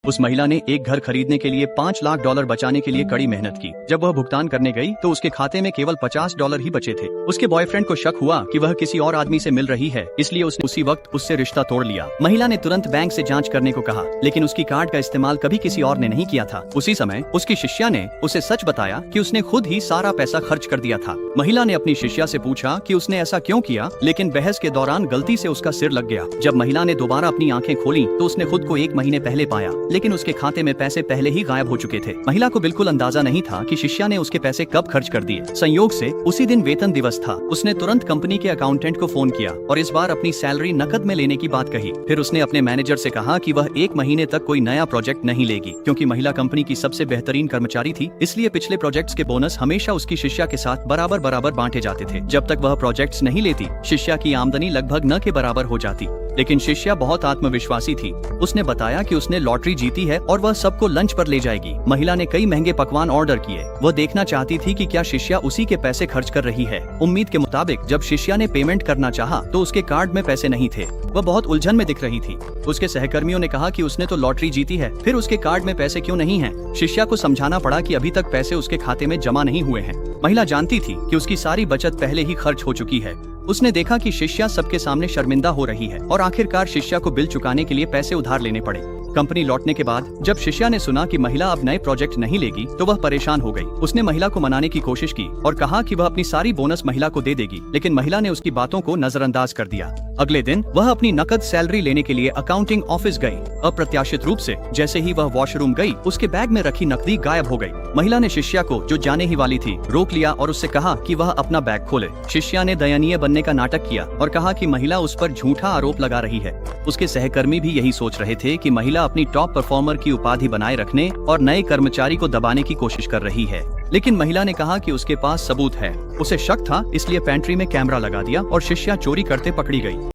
उस महिला ने एक घर खरीदने के लिए $5 लाख बचाने के लिए कड़ी मेहनत की। जब वह भुगतान करने गई तो उसके खाते में केवल $50 ही बचे थे। उसके बॉयफ्रेंड को शक हुआ कि वह किसी और आदमी से मिल रही है, इसलिए उसने उसी वक्त उससे रिश्ता तोड़ लिया। महिला ने तुरंत बैंक से जांच करने को कहा, लेकिन उसकी कार्ड का इस्तेमाल कभी किसी और ने नहीं किया था। उसी समय उसकी शिष्या ने उसे सच बताया कि उसने खुद ही सारा पैसा खर्च कर दिया था। महिला ने अपनी शिष्या से पूछा कि उसने ऐसा क्यों किया, लेकिन बहस के दौरान गलती से उसका सिर लग गया। जब महिला ने दोबारा अपनी आंखें खोली तो उसने खुद को 1 महीने पहले पाया, लेकिन उसके खाते में पैसे पहले ही गायब हो चुके थे। महिला को बिल्कुल अंदाजा नहीं था कि शिष्या ने उसके पैसे कब खर्च कर दिए। संयोग से उसी दिन वेतन दिवस था। उसने तुरंत कंपनी के अकाउंटेंट को फोन किया और इस बार अपनी सैलरी नकद में लेने की बात कही। फिर उसने अपने मैनेजर से कहा कि वह 1 महीने तक कोई नया प्रोजेक्ट नहीं लेगी, क्योंकि महिला कंपनी की सबसे बेहतरीन कर्मचारी थी। इसलिए पिछले प्रोजेक्ट्स के बोनस हमेशा उसकी शिष्या के साथ बराबर बराबर बांटे जाते थे। जब तक वह प्रोजेक्ट्स नहीं लेती, शिष्या की आमदनी लगभग न के बराबर हो जाती। लेकिन शिष्या बहुत आत्मविश्वासी थी। उसने बताया कि उसने लॉटरी जीती है और वह सबको लंच पर ले जाएगी। महिला ने कई महंगे पकवान ऑर्डर किए। वह देखना चाहती थी कि क्या शिष्या उसी के पैसे खर्च कर रही है। उम्मीद के मुताबिक जब शिष्या ने पेमेंट करना चाहा तो उसके कार्ड में पैसे नहीं थे। वह बहुत उलझन में दिख रही थी। उसके सहकर्मियों ने कहा कि उसने तो लॉटरी जीती है, फिर उसके कार्ड में पैसे क्यों नहीं हैं? शिष्या को समझाना पड़ा कि अभी तक पैसे उसके खाते में जमा नहीं हुए हैं। महिला जानती थी कि उसकी सारी बचत पहले ही खर्च हो चुकी है। उसने देखा कि शिष्या सबके सामने शर्मिंदा हो रही है और आखिरकार शिष्या को बिल चुकाने के लिए पैसे उधार लेने पड़े। कंपनी लौटने के बाद जब शिष्या ने सुना कि महिला अब नए प्रोजेक्ट नहीं लेगी तो वह परेशान हो गई। उसने महिला को मनाने की कोशिश की और कहा कि वह अपनी सारी बोनस महिला को दे देगी, लेकिन महिला ने उसकी बातों को नजरअंदाज कर दिया। अगले दिन वह अपनी नकद सैलरी लेने के लिए अकाउंटिंग ऑफिस गई। अप्रत्याशित रूप से जैसे ही वह वॉशरूम गई, उसके बैग में रखी नकदी गायब हो गई। महिला ने शिष्या को, जो जाने ही वाली थी, रोक लिया और उससे कहा कि वह अपना बैग खोले। शिष्या ने दयनीय बनने का नाटक किया और कहा कि महिला उस पर झूठा आरोप लगा रही है। उसके सहकर्मी भी यही सोच रहे थे कि महिला अपनी टॉप परफॉर्मर की उपाधि बनाए रखने और नए कर्मचारी को दबाने की कोशिश कर रही है। लेकिन महिला ने कहा कि उसके पास सबूत है। उसे शक था, इसलिए पेंट्री में कैमरा लगा दिया और शिष्या चोरी करते पकड़ी गई।